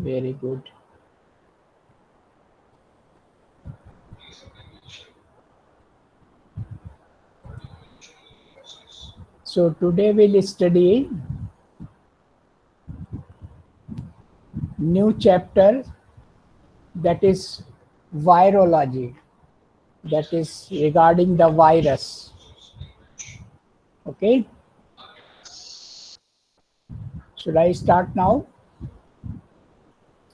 Very good. So today we'll study new chapter, that is virology, that is regarding the virus. Okay, should I start now?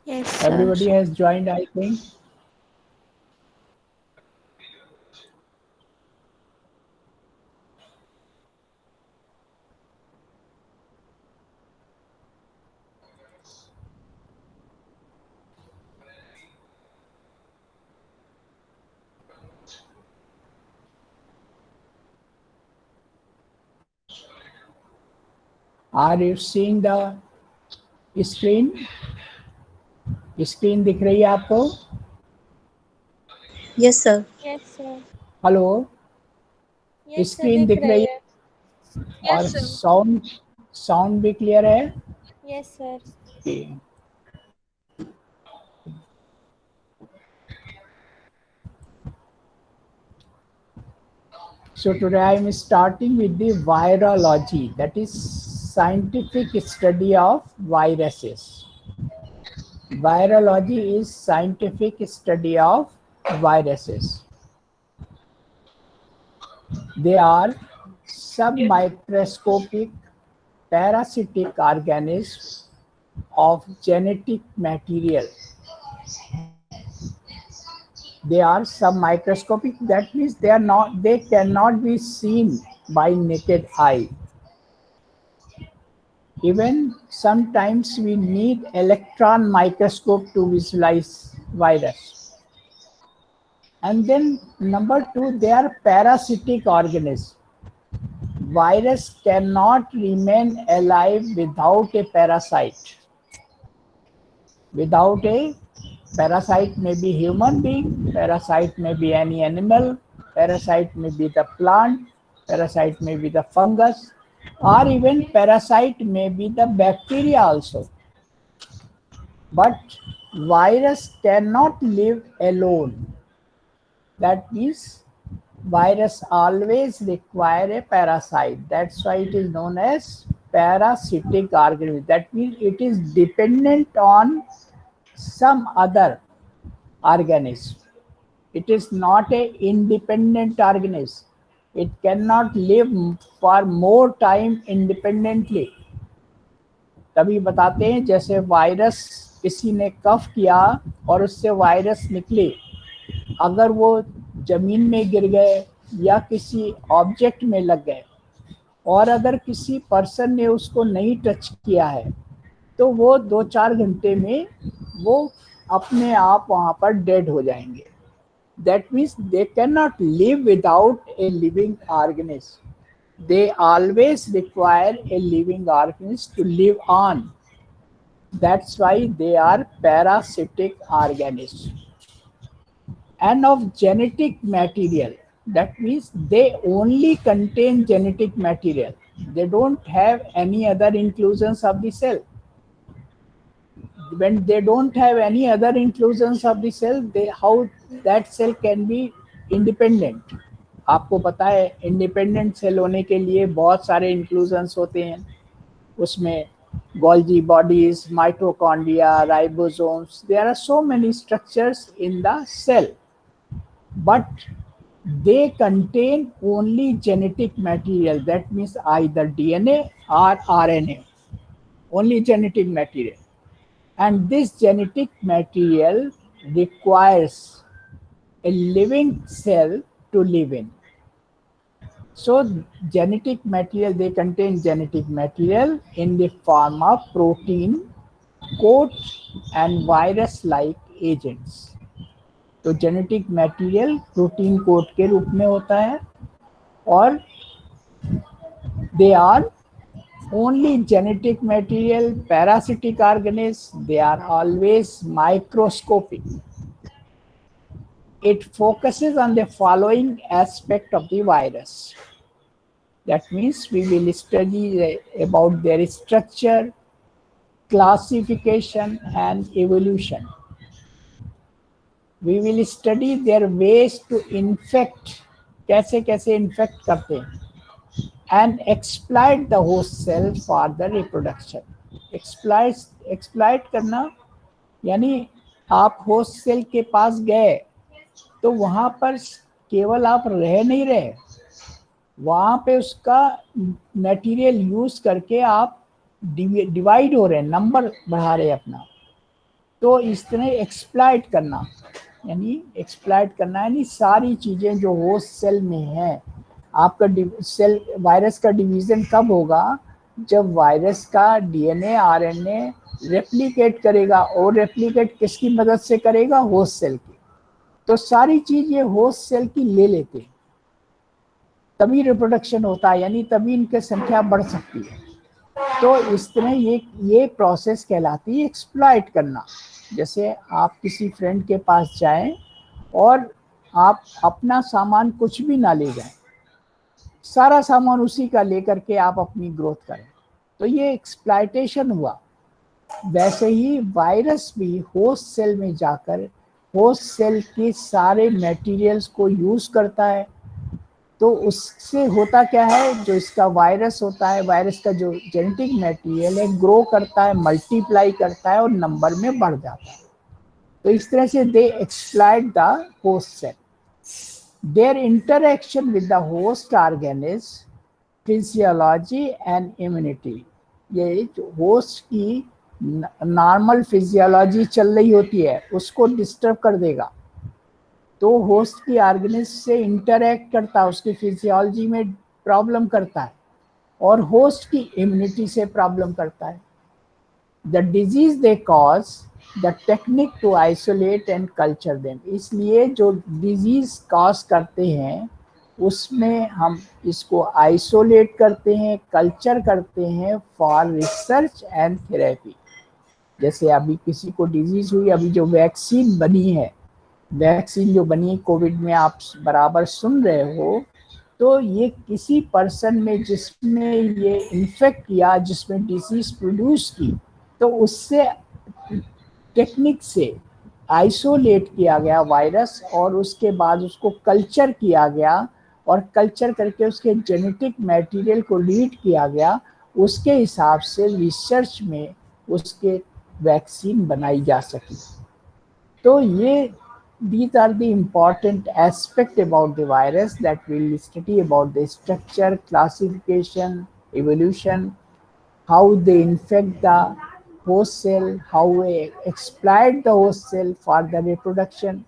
Yes, sir. Everybody has joined, I think. Are you seeing the screen? Screen दिख रही है आपको? Yes, sir. Yes, sir. Hello, Yes, sir. Screen दिख रही है और Yes, sir. Sound sound भी clear है? Yes, sir. Okay. So today I am starting with the virology, that is scientific study of viruses. Virology is scientific study of viruses. They are submicroscopic parasitic organisms of genetic material. They are submicroscopic, that means they cannot be seen by naked eye. Even sometimes we need electron microscope to visualize virus. And then number two, they are parasitic organisms. Virus cannot remain alive without a parasite. Without a parasite, may be human being, parasite may be any animal, parasite may be the plant, parasite may be the fungus, or even parasite may be the bacteria also. But virus cannot live alone. That means virus always require a parasite. That's why it is known as parasitic organism. That means it is dependent on some other organism. It is not a independent organism. It cannot live for more time independently. तभी बताते हैं जैसे virus किसी ने कफ किया और उससे virus निकले, अगर वो जमीन में गिर गए या किसी ऑब्जेक्ट में लग गए और अगर किसी पर्सन ने उसको नहीं टच किया है तो वो 2-4 घंटे में वो अपने आप वहाँ पर डेड हो जाएंगे. That means they cannot live without a living organism. They always require a living organism to live on. That's why they are parasitic organisms. And of genetic material, that means they only contain genetic material. They don't have any other inclusions of the cell. When they don't have any other inclusions of the cell, how that cell can be independent? आपको पता है independent cell होने के लिए बहुत सारे inclusions होते हैं. उसमें Golgi bodies, mitochondria, ribosomes, there are so many structures in the cell, but they contain only genetic material. That means either DNA or RNA, only genetic material. And this genetic material requires a living cell to live in. So genetic material, they contain genetic material in the form of protein, coat and virus-like agents. तो genetic material protein coat के रूप में होता है और they are only genetic material, parasitic organisms, they are always microscopic. It focuses on the following aspect of the virus. That means we will study about their structure, classification and evolution. We will study their ways to infect, कैसे कैसे infect करते हैं, and exploit the host cell for the reproduction. exploit करना यानी आप host cell के पास गए तो वहां पर केवल आप रह नहीं रहे, वहां पे उसका मटेरियल यूज करके आप डिवाइड हो रहे हैं, नंबर बढ़ा रहे हैं अपना। तो इस तरह एक्सप्लॉइट करना यानी सारी चीजें जो होस्ट सेल में है। आपका सेल वायरस का डिवीजन कब होगा? जब वायरस का डीएनए आरएनए रेप्लिकेट करेगा, और रेप्लिकेट किसकी मदद से करेगा? होस्ट सेल की। तो सारी चीज ये होस्ट सेल की ले लेते हैं, तभी रिप्रोडक्शन होता है, यानी तभी इनकी संख्या बढ़ सकती है। तो इस तरह ये प्रोसेस कहलाती है एक्सप्लॉइट करना। जैसे आप किसी फ्रेंड के पास जाएं और आप अपना सामान कुछ भी ना ले जाएं, सारा सामान उसी का लेकर के आप अपनी ग्रोथ करें, तो ये एक्सप्लॉइटेशन हुआ। वैसे ही वायरस भी होस्ट सेल में जाकर होस्ट सेल के सारे मटेरियल्स को यूज करता है। तो उससे होता क्या है, जो इसका वायरस होता है, वायरस का जो जेनेटिक मटेरियल है ग्रो करता है, मल्टीप्लाई करता है और नंबर में बढ़ जाता है। तो इस तरह से they exploit the host cell. Their interaction with the host organism, physiology and immunity. ये जो होस्ट की नॉर्मल फिजियोलॉजी चल रही होती है उसको डिस्टर्ब कर देगा। तो होस्ट की ऑर्गेनिज्म से इंटरैक्ट करता है, उसकी फिजियोलॉजी में प्रॉब्लम करता है, और होस्ट की इम्यूनिटी से प्रॉब्लम करता है। The disease they cause, the technique to isolate and culture them. इसलिए जो डिजीज कॉज करते हैं उसमें हम इसको आइसोलेट करते हैं, कल्चर करते हैं फॉर रिसर्च एंड थेरेपी। जैसे अभी किसी को डिजीज हुई, अभी जो वैक्सीन बनी है, वैक्सीन जो बनी कोविड में, आप बराबर सुन रहे हो, तो ये किसी पर्सन में जिसमें ये इन्फेक्ट किया, जिसमें डिजीज प्रोड्यूस की, तो उससे टेक्निक से आइसोलेट किया गया वायरस, और उसके बाद उसको कल्चर किया गया, और कल्चर करके उसके जेनेटिक मटेरियल को रीड किया गया। उसके हिसाब से रिसर्च में उसके वैक्सीन बनाई जा सकी। तो ये these are the important aspect about the virus that we'll study about the structure, classification, evolution, how they infect the host cell, how they exploit the host cell for the reproduction,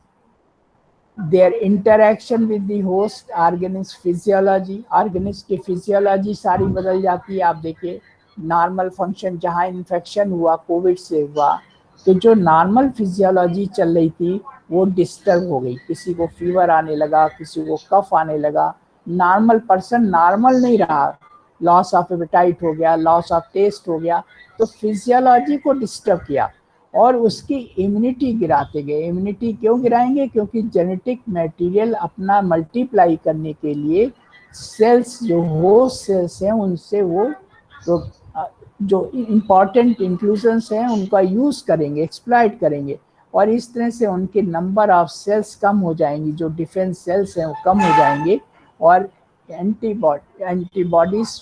their interaction with the host organism physiology। organism की physiology सारी बदल जाती है। आप देखिए normal function, जहाँ infection हुआ Covid से हुआ, तो जो नॉर्मल फिजियोलॉजी चल रही थी वो डिस्टर्ब हो गई। किसी को फीवर आने लगा, किसी को कफ आने लगा, नॉर्मल पर्सन नॉर्मल नहीं रहा, लॉस ऑफ एपेटाइट हो गया, लॉस ऑफ टेस्ट हो गया। तो फिजियोलॉजी को डिस्टर्ब किया और उसकी इम्यूनिटी गिराते गए। इम्यूनिटी क्यों गिराएंगे? क्योंकि जेनेटिक मटेरियल अपना मल्टीप्लाई करने के लिए सेल्स, जो होस्ट सेल्स हैं, उनसे वो तो जो इम्पॉर्टेंट इंक्लूजन्स हैं उनका यूज़ करेंगे, एक्सप्लॉइट करेंगे, और इस तरह से उनके नंबर ऑफ सेल्स कम हो जाएंगी, जो डिफेंस सेल्स हैं वो कम हो जाएंगे, और एंटीबॉडीज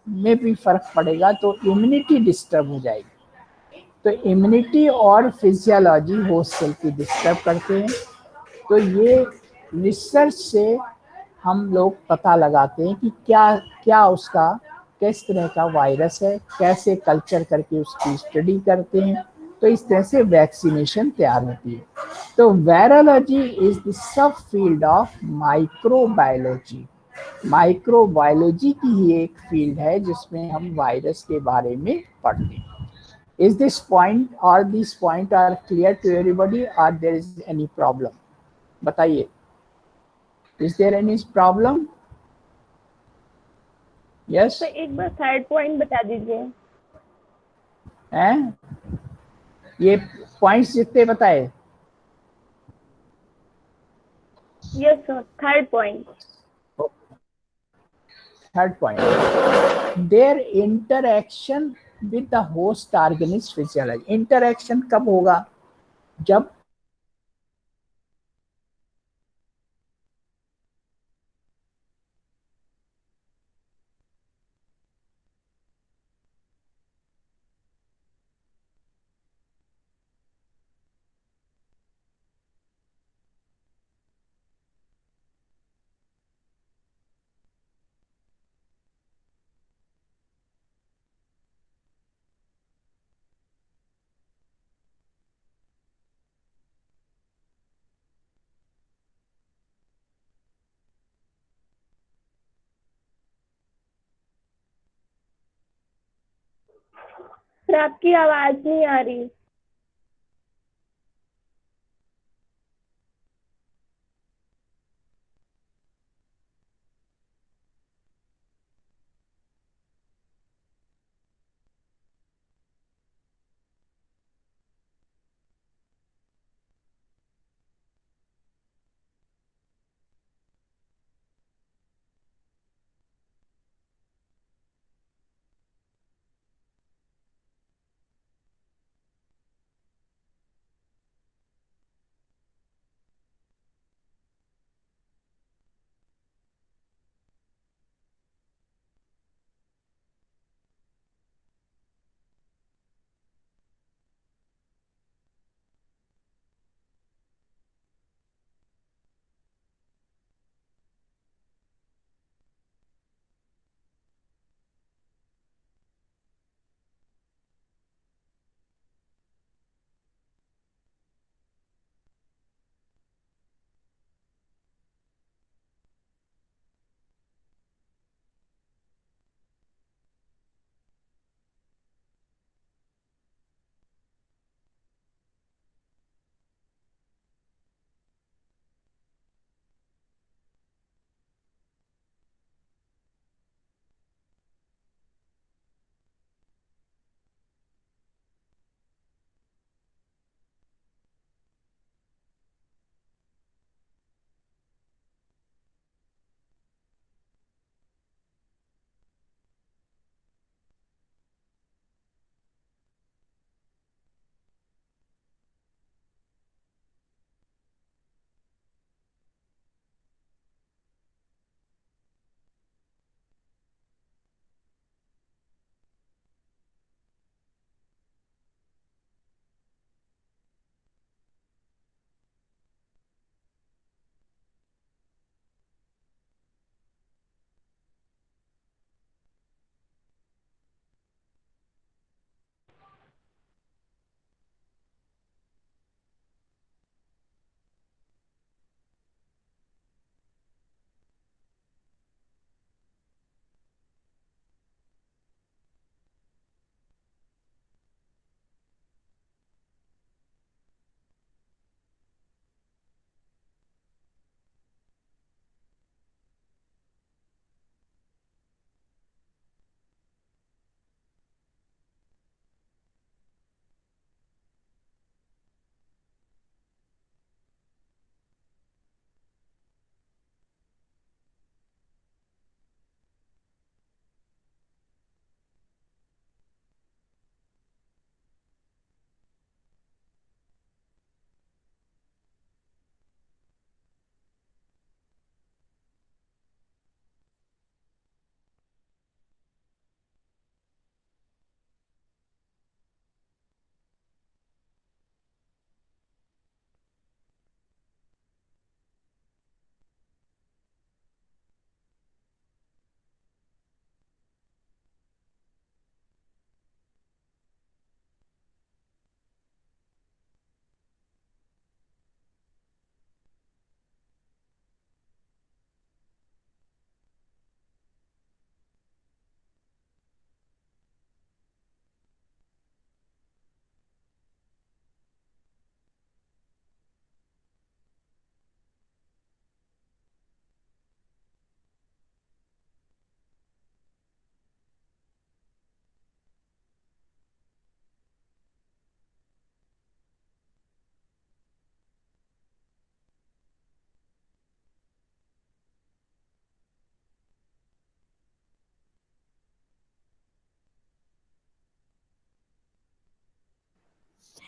में भी फर्क पड़ेगा, तो इम्यूनिटी डिस्टर्ब हो जाएगी। तो इम्यूनिटी और फिजियोलॉजी होस्ट सेल की डिस्टर्ब करते हैं। तो ये रिसर्च से हम लोग पता लगाते हैं कि क्या क्या उसका किस तरह का वायरस है, कैसे कल्चर करके उसकी स्टडी करते हैं। तो इस तरह से वैक्सीनेशन तैयार होती है। तो virology is the sub field of microbiology. Microbiology की ही एक फील्ड है जिसमें हम वायरस के बारे में पढ़ते हैं। Is this point or these point are clear to everybody or there is any problem? बताइए, is there any problem? Yes? तो एक बार थर्ड पॉइंट बता दीजिए। हैं? ये पॉइंट्स जितने बताए? Yes sir, third point. Third point, their interaction with the host organist physiology. Interaction कब होगा? जब सर आपकी आवाज नहीं आ रही।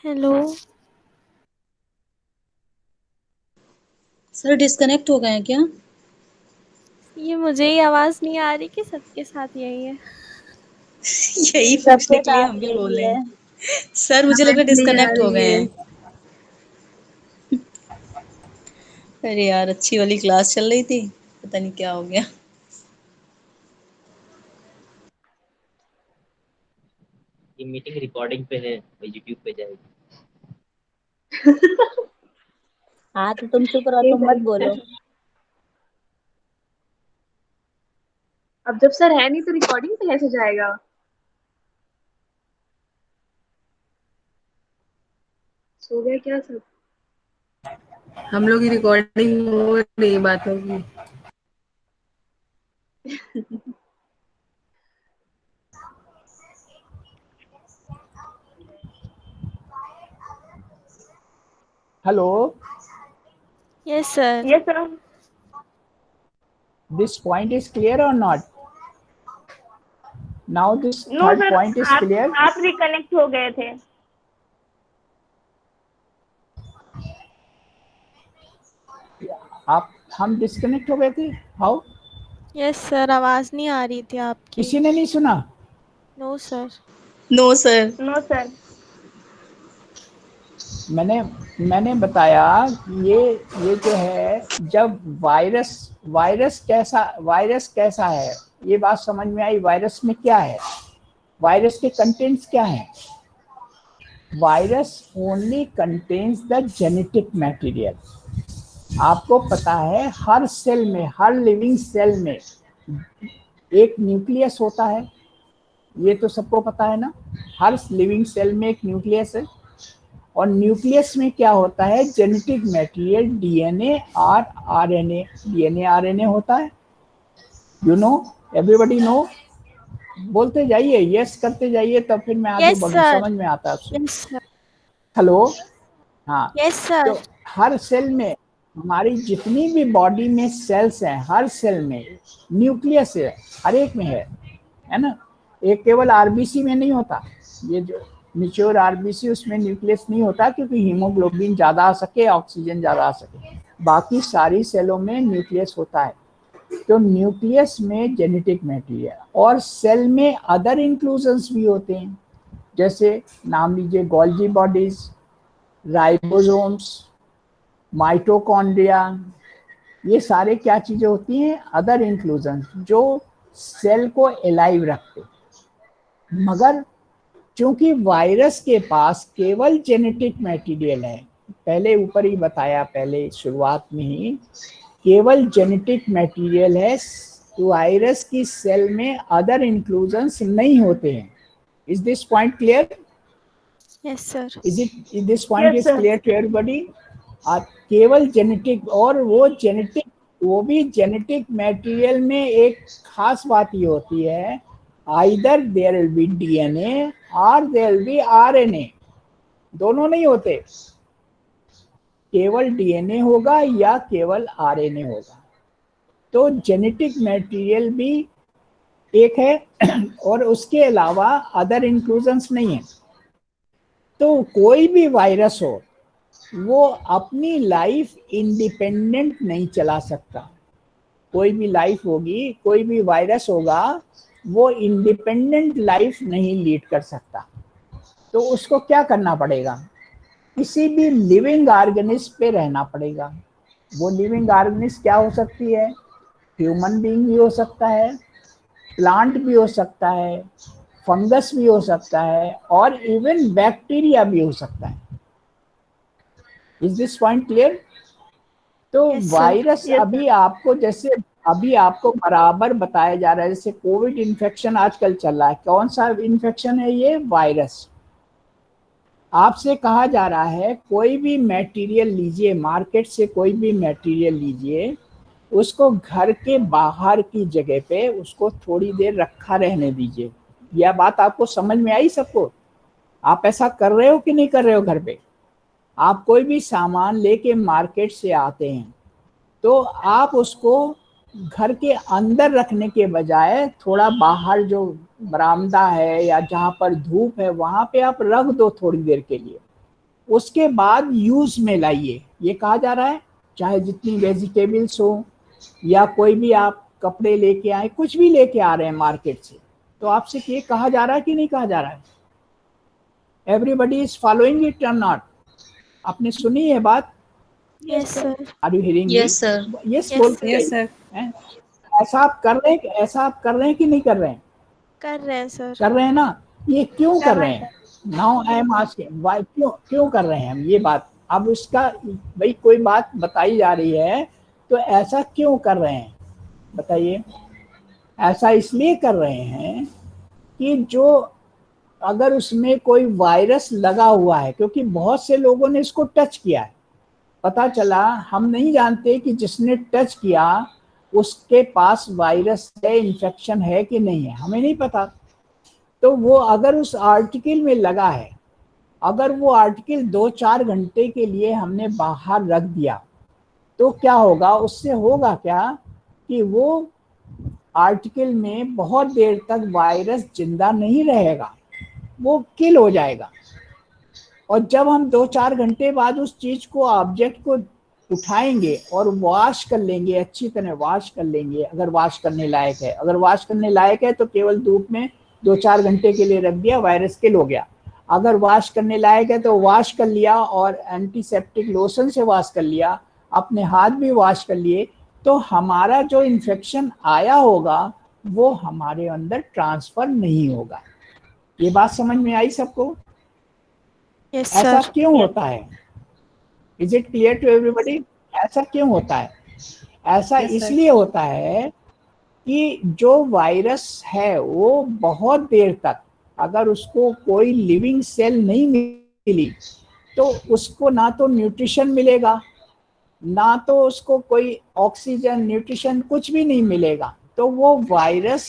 हेलो। सर डिस्कनेक्ट हो गए हैं क्या? ये मुझे ही आवाज नहीं आ रही कि सबके साथ यही है? यही पूछने के लिए हम भी बोल रहे हैं। सर मुझे लग रहा है डिस्कनेक्ट हो गए हैं। अरे यार, अच्छी वाली क्लास चल रही थी, पता नहीं क्या हो गया। ये मीटिंग रिकॉर्डिंग पे है, यूट्यूब पे जाएगी। हाँ तो तुम चुप रहो, तुम मत बोलो। अब जब सर है नहीं तो रिकॉर्डिंग पे कैसे जाएगा? सो गए क्या सब? हम लोग की रिकॉर्डिंग हो रही, बात होगी। Hello, yes sir. Yes sir. this point is clear or not? Now this no third sir, point is clear. आप रिकनेक्ट हो गए थे। आप हम डिस्कनेक्ट हो गए थे। हाउ? यस सर, आवाज नहीं आ रही थी आपकी। किसी ने नहीं सुना? No sir. No sir. No sir. मैंने बताया ये जो है, जब वायरस कैसा है, ये बात समझ में आई। वायरस में क्या है, वायरस के कंटेंट्स क्या है? Virus only contains the genetic material. आपको पता है हर सेल में, हर लिविंग सेल में एक न्यूक्लियस होता है, ये तो सबको पता है ना। हर लिविंग सेल में एक न्यूक्लियस है, और न्यूक्लियस में क्या होता है? जेनेटिक मटेरियल, डीएनए और आरएनए। डीएनए आरएनए होता है, यू नो, एवरीबॉडी नो। बोलते जाइए, यस करते जाइए, तब फिर मैं आगे यस बढ़ूँ, सर। समझ में आता है आपसे। Yes sir. हेलो, हाँ। यस तो सर। हर सेल में, हमारी जितनी भी बॉडी में सेल्स हैं, हर सेल में न्यूक्लियस है, हर एक में है ना। एक केवल आरबीसी में नहीं होता, ये जो मेच्योर आरबीसी, उसमें न्यूक्लियस नहीं होता, क्योंकि हीमोग्लोबिन ज़्यादा आ सके, ऑक्सीजन ज़्यादा आ सके। बाकी सारी सेलों में न्यूक्लियस होता है। तो न्यूक्लियस में जेनेटिक मटेरियल, और सेल में अदर इंक्लूजन्स भी होते हैं, जैसे नाम लीजिए गोल्जी बॉडीज, राइबोसोम्स, माइटोकॉन्ड्रिया। ये सारे क्या चीजें होती हैं? अदर इंक्लूजन, जो सेल को एलाइव रखते। मगर क्योंकि वायरस के पास केवल जेनेटिक मटेरियल है, पहले ऊपर ही बताया, पहले शुरुआत में ही, केवल जेनेटिक मटेरियल है, तो वायरस की सेल में अदर इंक्लूजन्स नहीं होते हैं। Is this point clear? Yes sir. Is this point is clear to everybody? केवल जेनेटिक, और वो भी जेनेटिक मटेरियल में एक खास बात ये होती है, either there will be DNA और देयर विल बी आरएनए, दोनों नहीं होते। केवल डीएनए होगा या केवल आरएनए होगा। तो जेनेटिक मटेरियल भी एक है, और उसके अलावा अदर इंक्लूजन्स नहीं है। तो कोई भी वायरस हो, वो अपनी लाइफ इंडिपेंडेंट नहीं चला सकता। कोई भी लाइफ होगी, कोई भी वायरस होगा, वो इंडिपेंडेंट लाइफ नहीं लीड कर सकता। तो उसको क्या करना पड़ेगा? किसी भी लिविंग ऑर्गेनिज्म पे रहना पड़ेगा। वो लिविंग ऑर्गेनिज्म क्या हो सकती है? ह्यूमन बीइंग भी हो सकता है, प्लांट भी हो सकता है, फंगस भी हो सकता है, और इवन बैक्टीरिया भी हो सकता है। Is this point clear? तो Yes, sir. वायरस अभी आपको बराबर बताया जा रहा है, जैसे कोविड इन्फेक्शन आजकल चल रहा है, कौन सा इन्फेक्शन है? ये वायरस। आपसे कहा जा रहा है कोई भी मटेरियल लीजिए, मार्केट से कोई भी मटेरियल लीजिए, उसको घर के बाहर की जगह पे उसको थोड़ी देर रखा रहने दीजिए। यह बात आपको समझ में आई सबको? आप ऐसा कर रहे हो कि नहीं कर रहे हो? घर पे आप कोई भी सामान लेके मार्केट से आते हैं, तो आप उसको घर के अंदर रखने के बजाय थोड़ा बाहर, जो बरामदा है या जहाँ पर धूप है, वहाँ पे आप रख दो थोड़ी देर के लिए। उसके बाद यूज में लाइए, ये कहा जा रहा है। चाहे जितनी वेजिटेबल्स हो या कोई भी आप कपड़े लेके आए, कुछ भी लेके आ रहे हैं मार्केट से, तो आपसे ये कहा जा रहा है कि नहीं कहा जा रहा है? एवरीबडी इज फॉलोइंग इट और नॉट? आपने सुनी है बात? Yes sir. Are you hearing? Yes sir. Yes Yes, बोलते यस सर। हैं। ऐसा आप कर रहे हैं, ऐसा आप कर रहे हैं कि नहीं कर रहे हैं? कर रहे हैं सर। कर रहे हैं ना? ये क्यों कर रहे हैं? Now I am asking why, क्यों क्यों कर रहे हैं हम ये बात? अब उसका भाई कोई बात बताई जा रही है, तो ऐसा क्यों कर रहे हैं बताइए? ऐसा इसलिए कर रहे हैं कि जो अगर उसमें कोई वायरस लगा हुआ है, क्योंकि बहुत से लोगों ने इसको टच किया है, पता चला, हम नहीं जानते कि जिसने टच किया उसके पास वायरस है, इन्फेक्शन है कि नहीं है, हमें नहीं पता। तो वो अगर उस आर्टिकल में लगा है, अगर वो आर्टिकल 2-4 घंटे के लिए हमने बाहर रख दिया, तो क्या होगा? उससे होगा क्या कि वो आर्टिकल में बहुत देर तक वायरस जिंदा नहीं रहेगा, वो किल हो जाएगा। और जब हम 2-4 घंटे बाद उस चीज को, ऑब्जेक्ट को उठाएंगे और वॉश कर लेंगे, अच्छी तरह वॉश कर लेंगे, अगर वॉश करने लायक है, अगर वॉश करने लायक है तो केवल धूप में 2-4 घंटे के लिए रख दिया, वायरस किल हो गया। अगर वॉश करने लायक है तो वॉश कर लिया और एंटीसेप्टिक लोशन से वॉश कर लिया, अपने हाथ भी वॉश कर लिए, तो हमारा जो इन्फेक्शन आया होगा वो हमारे अंदर ट्रांसफर नहीं होगा। ये बात समझ में आई सबको? यस ऐसा सर। क्यों होता है? Is it clear to everybody? ऐसा क्यों होता है? ऐसा Yes, sir. इसलिए होता है कि जो वायरस है वो बहुत देर तक, अगर उसको कोई लिविंग सेल नहीं मिली, तो उसको ना तो न्यूट्रिशन मिलेगा, ना तो उसको कोई ऑक्सीजन, न्यूट्रिशन कुछ भी नहीं मिलेगा, तो वो वायरस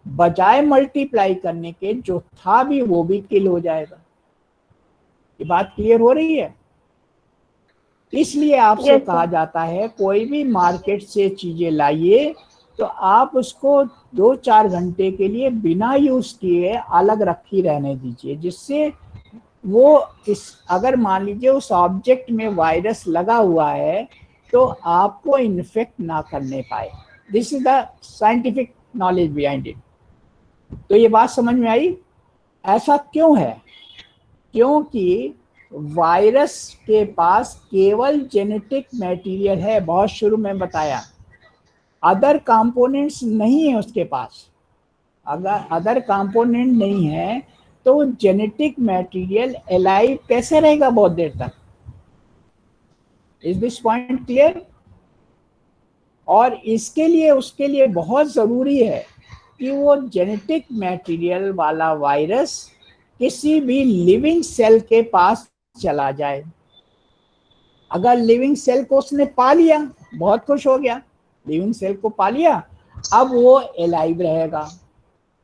बजाय मल्टीप्लाई करने के जो था भी वो भी किल हो जाएगा। ये बात क्लियर हो रही है? इसलिए आपसे Yes, कहा sir. जाता है कोई भी मार्केट से चीजें लाइए तो आप उसको 2-4 घंटे के लिए बिना यूज किए अलग रखी रहने दीजिए, जिससे वो अगर मान लीजिए उस ऑब्जेक्ट में वायरस लगा हुआ है तो आपको इन्फेक्ट ना करने पाए। This is the scientific knowledge behind it. तो ये बात समझ में आई? ऐसा क्यों है? क्योंकि वायरस के पास केवल जेनेटिक मटेरियल है, बहुत शुरू में बताया, अदर कंपोनेंट्स नहीं है उसके पास। अगर अदर कंपोनेंट नहीं है तो जेनेटिक मटेरियल एलाइव कैसे रहेगा बहुत देर तक? Is this point clear? और इसके लिए, उसके लिए बहुत जरूरी है कि वो जेनेटिक मटेरियल वाला वायरस किसी भी लिविंग सेल के पास चला जाए। अगर लिविंग सेल को उसने पा लिया, बहुत खुश हो गया, लिविंग सेल को पा लिया, अब वो एलाइव रहेगा,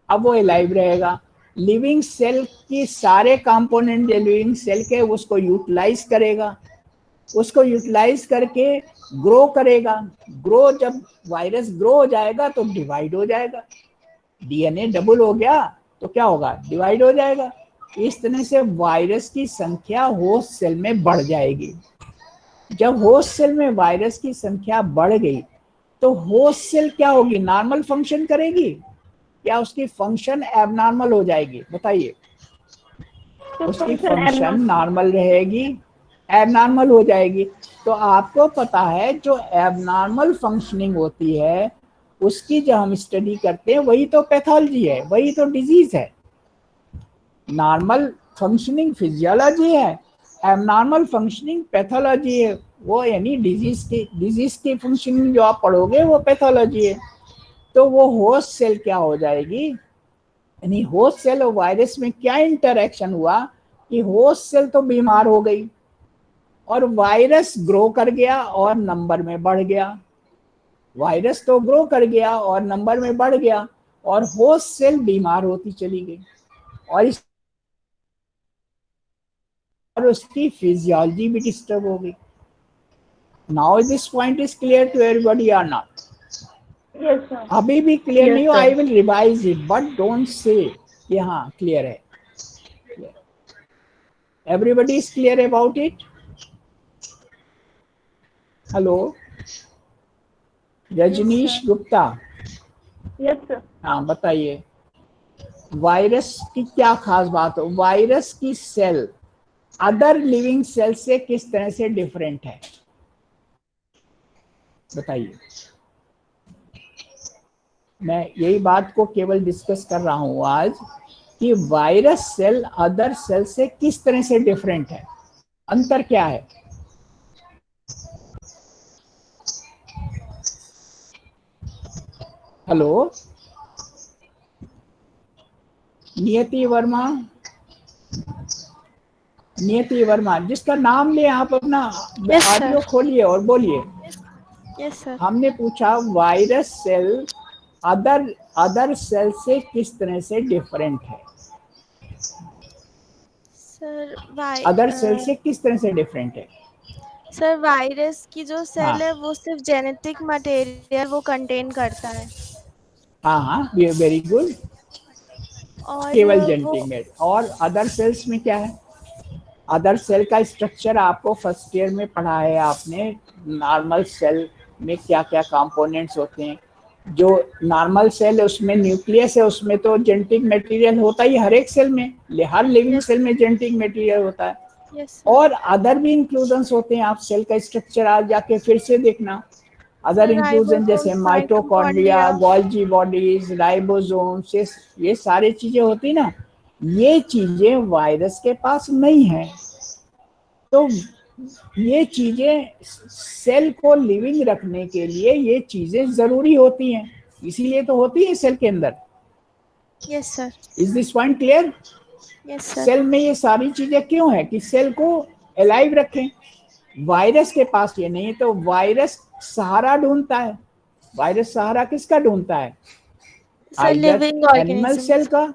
अब वो एलाइव रहेगा। लिविंग सेल की सारे कंपोनेंट लिविंग सेल के उसको यूटिलाइज करेगा, उसको यूटिलाइज करके ग्रो करेगा। ग्रो, जब वायरस ग्रो हो जाएगा तो डिवाइड हो जाएगा, डीएनए डबल हो गया तो क्या होगा? डिवाइड हो जाएगा। इस तरह से वायरस की संख्या होस्ट सेल में बढ़ जाएगी। जब होस्ट सेल में वायरस की संख्या बढ़ गई तो होस्ट सेल क्या होगी? नॉर्मल फंक्शन करेगी या उसकी फंक्शन एबनॉर्मल हो जाएगी? बताइए। उसकी फंक्शन नॉर्मल रहेगी, एबनॉर्मल हो जाएगी। तो आपको पता है जो एबनॉर्मल फंक्शनिंग होती है उसकी जब हम स्टडी करते हैं वही तो पैथोलॉजी है, वही तो डिजीज है। नॉर्मल फंक्शनिंग फिजियोलॉजी है, एबनॉर्मल फंक्शनिंग पैथोलॉजी है। वो यानी डिजीज की फंक्शनिंग जो आप पढ़ोगे वो पैथोलॉजी है। तो वो होस्ट सेल क्या हो जाएगी, यानी होस्ट सेल और वायरस में क्या इंटरेक्शन हुआ कि होस्ट सेल तो बीमार हो गई और वायरस ग्रो कर गया और नंबर में बढ़ गया। वायरस तो ग्रो कर गया और नंबर में बढ़ गया और होस्ट सेल बीमार होती चली गई और उसकी फिजियोलॉजी भी डिस्टर्ब हो गई। Now this point is clear to everybody और नॉट? Yes, sir. अभी भी क्लियर Yes, नहीं हो? sir. I will revise it but don't say कि हाँ क्लियर है। Everybody is clear about it? Hello, Rajneesh Gupta, yes sir. हाँ बताइए, वायरस की क्या खास बात हो? वायरस की सेल अदर लिविंग सेल से किस तरह से डिफरेंट है, बताइए। मैं यही बात को केवल डिस्कस कर रहा हूं आज कि वायरस सेल अदर सेल से किस तरह से डिफरेंट है, अंतर क्या है। हेलो, नियति वर्मा, नियति वर्मा, जिसका नाम ले आप अपना Yes, sir. ऑडियो खोलिए और बोलिए। Yes sir. हमने पूछा वायरस सेल अदर सेल से किस तरह से डिफरेंट है, सर अदर सेल से किस तरह से डिफरेंट है। सर वायरस की जो हाँ। सेल है वो सिर्फ जेनेटिक मटेरियल वो कंटेन करता है हाँ हाँ, वेरी गुड, और केवल वो जेनेटिक में। और अदर सेल्स में क्या है, अदर सेल का स्ट्रक्चर आपको फर्स्ट ईयर में पढ़ा है आपने। नॉर्मल सेल में क्या क्या कंपोनेंट्स होते हैं। जो नॉर्मल सेल है उसमें न्यूक्लियस है, उसमें तो जेनेटिक मटेरियल होता ही हर एक सेल में, हर लिविंग Yes. सेल में जेनेटिक मटेरियल होता है। Yes sir. और अदर भी इंक्लूजन्स होते हैं, आप सेल का स्ट्रक्चर आज जाके फिर से देखना। अदर इंक्लूजन जैसे माइटोकॉन्ड्रिया, गोल्जी बॉडीज, राइबोसोम्स, ये सारी चीजें होती ना, ये चीजें वायरस के पास नहीं है। तो ये चीजें सेल को लिविंग रखने के लिए ये चीजें जरूरी होती हैं, इसीलिए तो होती है सेल के अंदर। Yes sir. Is this point clear? Yes sir. Cell में ये सारी चीजें क्यों है कि सेल को अलाइव रखें। वायरस के पास ये नहीं है, तो वायरस सहारा ढूंढता है। वायरस सहारा किसका ढूंढता है? Sir living animal cell organism का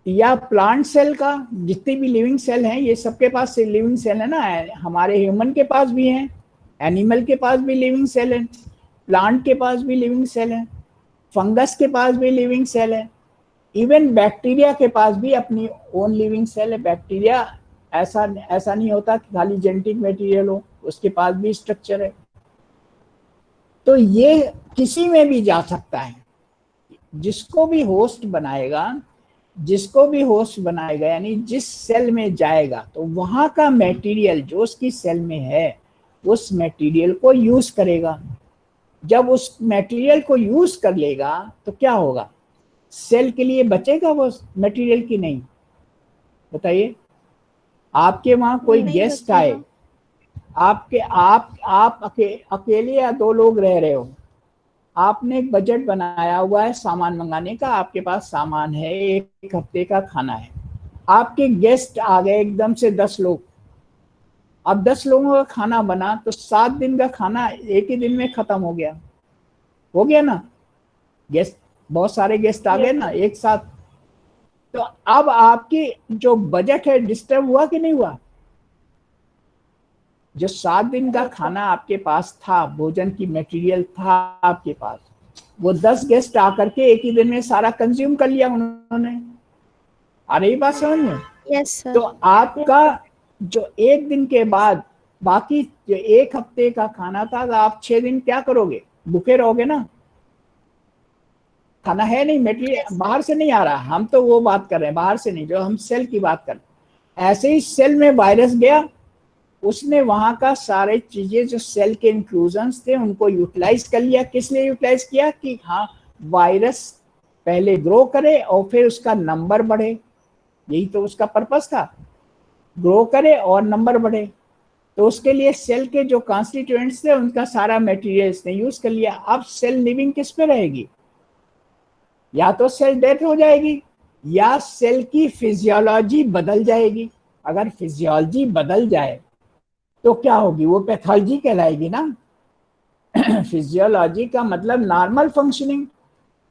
या प्लांट सेल का। जितनी भी लिविंग सेल हैं ये सबके पास लिविंग सेल है ना। हमारे ह्यूमन के पास भी हैं, एनिमल के पास भी लिविंग सेल है, प्लांट के पास भी लिविंग सेल है, फंगस के पास भी लिविंग सेल है, इवन बैक्टीरिया के पास भी अपनी ओन लिविंग सेल है। बैक्टीरिया ऐसा नहीं होता कि खाली जेनेटिक मटेरियल हो, उसके पास भी स्ट्रक्चर है। तो ये किसी में भी जा सकता है, जिसको भी होस्ट बनाएगा यानी जिस सेल में जाएगा तो वहां का मटेरियल जो उसकी सेल में है उस मटेरियल को यूज करेगा। जब उस मटेरियल को यूज कर लेगा तो क्या होगा, सेल के लिए बचेगा वो मटेरियल की नहीं, बताइए। आपके वहां कोई नहीं गेस्ट बचेगा। आए, आप अकेले या दो लोग रह रहे हो, आपने एक बजट बनाया हुआ है सामान मंगाने का, आपके पास सामान है, एक हफ्ते का खाना है। आपके गेस्ट आ गए एकदम से 10 लोग। अब 10 लोगों का खाना बना तो 7 दिन का खाना एक ही दिन में खत्म हो गया ना। गेस्ट, बहुत सारे गेस्ट आ गए ना एक साथ। तो अब आपकी जो बजट है डिस्टर्ब हुआ कि नहीं हुआ? जो 7 दिन का खाना आपके पास था, भोजन की मटेरियल था आपके पास, वो 10 गेस्ट आकर के एक ही दिन में सारा कंज्यूम कर लिया उन्होंने। आ रही बात समझ में? Yes sir. तो आपका जो एक दिन के बाद बाकी जो एक हफ्ते का खाना था, तो आप 6 दिन क्या करोगे? भूखे रहोगे ना। खाना है नहीं, मटेरियल बाहर से नहीं आ रहा, हम तो वो बात कर रहे हैं बाहर से नहीं, जो हम सेल की बात कर रहे हैं। ऐसे ही सेल में वायरस गया, उसने वहां का सारे चीजें जो सेल के इंक्लूजन्स थे उनको यूटिलाइज कर लिया। किस लिए यूटिलाइज किया? कि हाँ वायरस पहले ग्रो करे और फिर उसका नंबर बढ़े, यही तो उसका पर्पस था, ग्रो करे और नंबर बढ़े। तो उसके लिए सेल के जो कॉन्स्टिट्यूएंट्स थे उनका सारा मटेरियल इसने यूज कर लिया। अब सेल लिविंग किस पे रहेगी? या तो सेल डेथ हो जाएगी या सेल की फिजियोलॉजी बदल जाएगी। अगर फिजियोलॉजी बदल जाए तो क्या होगी? वो पैथोलॉजी कहलाएगी ना। फिजियोलॉजी का मतलब नॉर्मल फंक्शनिंग।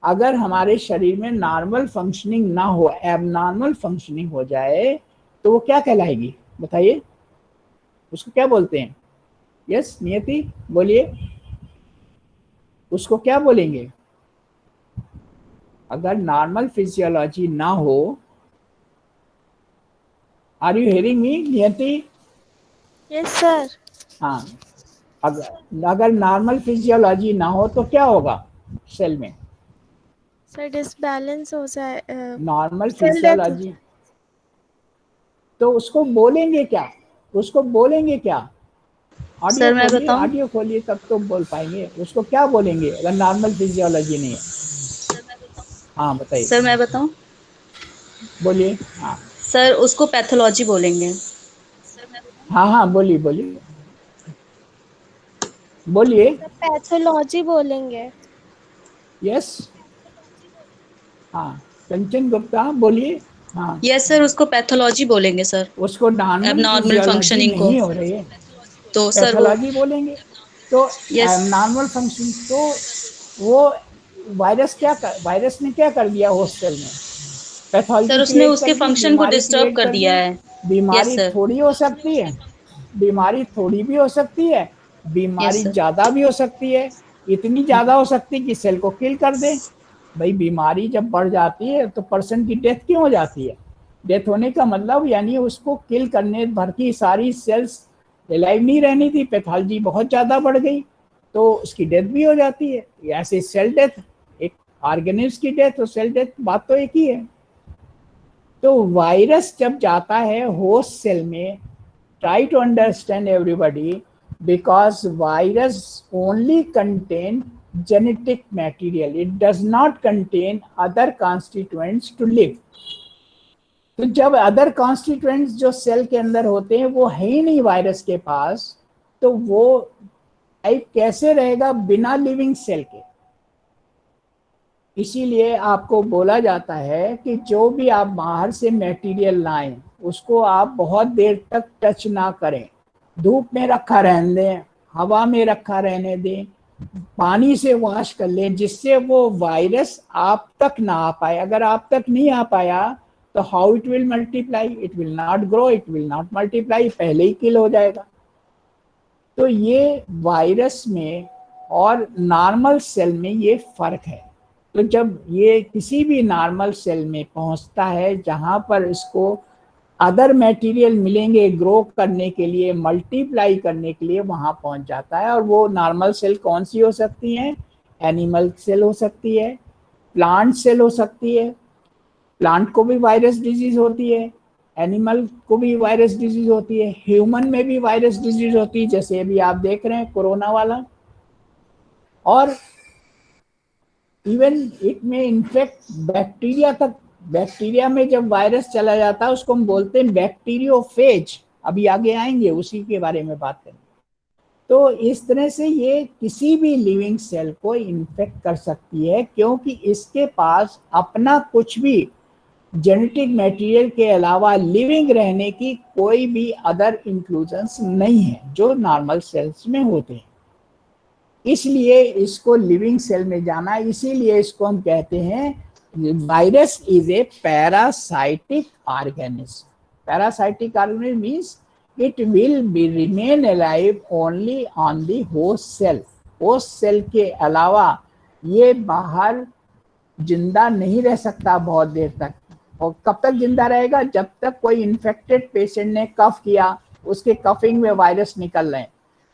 अगर हमारे शरीर में नॉर्मल फंक्शनिंग ना हो, एबनॉर्मल फंक्शनिंग हो जाए तो वो क्या कहलाएगी, बताइए? उसको क्या बोलते हैं? यस नियति बोलिए, उसको क्या बोलेंगे? अगर नॉर्मल फिजियोलॉजी ना हो आर यू हियरिंग मी नियति? Yes sir. हाँ, अगर नॉर्मल फिजियोलॉजी ना हो तो क्या होगा सेल में? सर डिसबैलेंस हो जाए, नॉर्मल सेल डेथ हो फिजियोलॉजी तो उसको बोलेंगे क्या? उसको बोलेंगे क्या? सर मैं बताऊं? ऑडियो खोलिए तब तो बोल पाएंगे। उसको क्या बोलेंगे अगर नॉर्मल फिजियोलॉजी नहीं है? हाँ बताइए, सर मैं बताऊं? बोलिए। हाँ सर उसको पैथोलॉजी बोलेंगे। हाँ हाँ, बोलिए बोलिए बोलिए। सर पैथोलॉजी बोलेंगे। यस, हाँ कंचन गुप्ता बोलिए। हाँ, यस सर, उसको पैथोलॉजी बोलेंगे सर। उसको नॉर्मल एबनॉर्मल फिजियोलॉजी फंक्शनिंग को। नहीं हो रही है, तो सर वो पैथोलॉजी बोलेंगे। तो यस नॉर्मल फंक्शन तो वो वायरस ने क्या कर दिया हॉस्टल में? सर पैथोलॉजी उसने क्रिएट उसके कर दी, फंक्शन को बीमारी डिस्टर्ब क्रिएट कर कर दिया दी। है। यस बीमारी सर। थोड़ी हो सकती है, बीमारी थोड़ी भी हो सकती है, यस बीमारी सर। ज्यादा भी हो सकती है। इतनी ज्यादा हो सकती है कि सेल को किल कर दे। भाई बीमारी जब बढ़ जाती है तो पर्सन की डेथ क्यों हो जाती है? डेथ होने का मतलब यानी उसको किल करने भर की सारी सेल्स लाइव नहीं रहनी थी, पैथोलॉजी बहुत ज्यादा बढ़ गई तो उसकी डेथ भी हो जाती है। ऐसे सेल डेथ, एक ऑर्गेनिज्म की डेथ और सेल डेथ बात तो एक ही है। तो वायरस जब जाता है होस्ट सेल में, try to understand everybody, because virus only contain genetic material, it does not contain other constituents to live. तो जब अदर कॉन्स्टिट्यूएंट्स जो सेल के अंदर होते हैं वो है ही नहीं वायरस के पास, तो वो टाइप कैसे रहेगा बिना लिविंग सेल के? इसीलिए आपको बोला जाता है कि जो भी आप बाहर से मटेरियल लाएं उसको आप बहुत देर तक टच ना करें, धूप में रखा रहने दें, हवा में रखा रहने दें, पानी से वॉश कर लें, जिससे वो वायरस आप तक ना आ पाए। अगर आप तक नहीं आ पाया तो how it will multiply? It will not grow, it will not multiply, पहले ही किल हो जाएगा। तो ये वायरस में और नॉर्मल सेल में ये फर्क है। तो जब ये किसी भी नॉर्मल सेल में पहुंचता है जहां पर इसको अदर मटेरियल मिलेंगे ग्रो करने के लिए, मल्टीप्लाई करने के लिए, वहां पहुंच जाता है। और वो नॉर्मल सेल कौन सी हो सकती है? एनिमल सेल हो सकती है, प्लांट सेल हो सकती है, प्लांट को भी वायरस डिजीज होती है, एनिमल को भी वायरस डिजीज होती है, ह्यूमन में भी वायरस डिजीज होती है, जैसे अभी आप देख रहे हैं कोरोना वाला। और इवन इट में इन्फेक्ट बैक्टीरिया तक। बैक्टीरिया में जब वायरस चला जाता है उसको हम बोलते हैं बैक्टीरियोफेज, अभी आगे आएंगे उसी के बारे में बात करेंगे। तो इस तरह से ये किसी भी लिविंग सेल को इन्फेक्ट कर सकती है, क्योंकि इसके पास अपना कुछ भी जेनेटिक मटेरियल के अलावा लिविंग रहने की कोई भी अदर इंक्लूजन्स नहीं है जो नॉर्मल सेल्स में होते हैं। इसलिए इसको लिविंग सेल में जाना, इसीलिए इसको हम कहते हैं virus is a parasitic organism. Parasitic organism means it will be remain alive only on the host cell. Host cell के अलावा ये बाहर जिंदा नहीं रह सकता बहुत देर तक। और कब तक जिंदा रहेगा? जब तक कोई इन्फेक्टेड पेशेंट ने कफ किया, उसके कफिंग में वायरस निकल रहे हैं,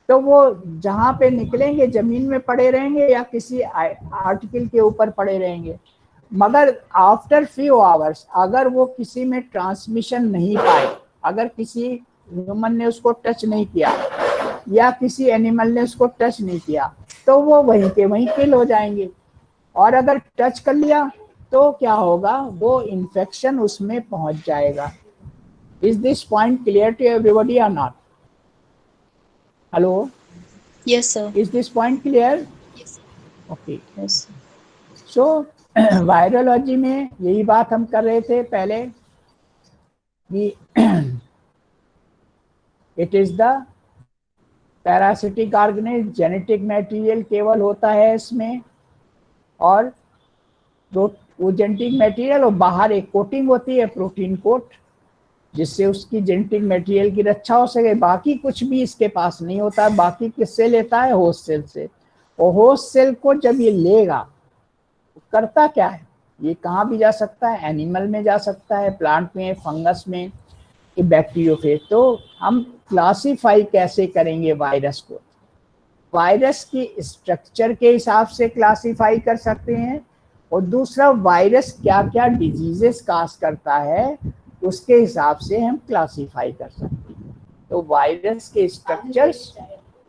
तो वो जहां पे निकलेंगे जमीन में पड़े रहेंगे या किसी आर्टिकल के ऊपर पड़े रहेंगे। मगर आफ्टर फ्यू आवर्स अगर वो किसी में ट्रांसमिशन नहीं पाए, अगर किसी ह्यूमन ने उसको टच नहीं किया या किसी एनिमल ने उसको टच नहीं किया, तो वो वहीं के वहीं किल हो जाएंगे। और अगर टच कर लिया तो क्या होगा? वो इन्फेक्शन उसमें पहुंच जाएगा। Is this point clear to everybody और not? Hello, yes sir. Is this point clear? Okay. Yes so virology में यही बात हम कर रहे थे पहले कि it is the parasitic organism, genetic material केवल होता है इसमें, और वो जेनेटिक मटेरियल और बाहर एक कोटिंग होती है प्रोटीन कोट, जिससे उसकी जेनेटिक मटेरियल की रक्षा हो सके। बाकी कुछ भी इसके पास नहीं होता है। बाकी किससे लेता है? होस्ट सेल से। और होस्ट सेल को जब ये लेगा तो करता क्या है? ये कहाँ भी जा सकता है, एनिमल में जा सकता है, प्लांट में, फंगस में, बैक्टीरियोफेज। तो हम क्लासिफाई कैसे करेंगे वायरस को? वायरस की स्ट्रक्चर के हिसाब से क्लासिफाई कर सकते हैं, और दूसरा वायरस क्या क्या डिजीजेस काज करता है उसके हिसाब से हम क्लासिफाई कर सकते हैं। तो वायरस के स्ट्रक्चर्स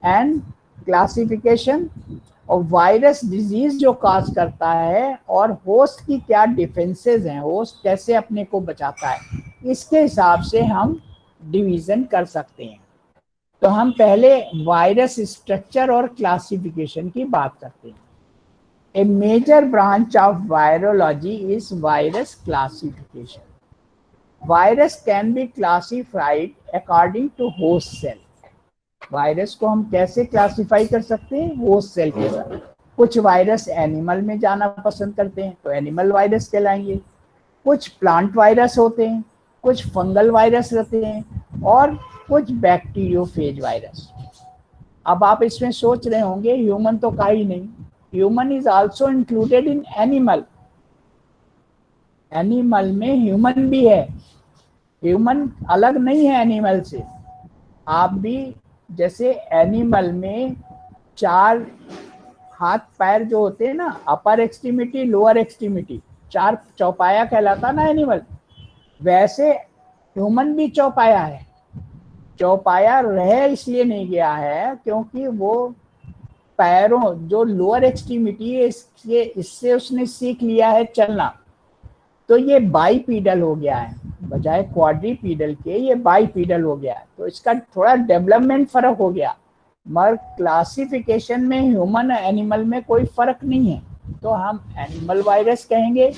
एंड क्लासिफिकेशन, और वायरस डिजीज जो काज करता है, और होस्ट की क्या डिफेंसेस हैं, होस्ट कैसे अपने को बचाता है, इसके हिसाब से हम डिवीजन कर सकते हैं। तो हम पहले वायरस स्ट्रक्चर और क्लासिफिकेशन की बात करते हैं। A major branch of virology is virus classification. Virus can be classified according to host cell. Virus को हम कैसे क्लासिफाई कर सकते हैं? होस्ट सेल के साथ। कुछ वायरस एनिमल में जाना पसंद करते हैं तो एनिमल वायरस कहलाएंगे, कुछ प्लांट वायरस होते हैं, कुछ फंगल वायरस रहते हैं, और कुछ बैक्टीरियोफेज वायरस। अब आप इसमें सोच रहे होंगे ह्यूमन तो का ही नहीं, human is also included in animal. Animal में ह्यूमन भी है, ह्यूमन अलग नहीं है एनिमल से। आप भी जैसे एनिमल में 4 हाथ पैर जो होते हैं ना, अपर एक्सट्रीमिटी लोअर एक्सट्रीमिटी, 4 चौपाया कहलाता ना एनिमल, वैसे ह्यूमन भी चौपाया है। चौपाया रह इसलिए नहीं गया है क्योंकि वो पैरों जो लोअर एक्सट्रीमिटी है इससे उसने सीख लिया है चलना, तो ये बाईपीडल हो गया है, बजाय क्वाड्रीपीडल के ये बाईपीडल हो गया है। तो इसका थोड़ा डेवलपमेंट फर्क हो गया, मगर क्लासिफिकेशन में ह्यूमन एनिमल में कोई फर्क नहीं है। तो हम एनिमल वायरस कहेंगे,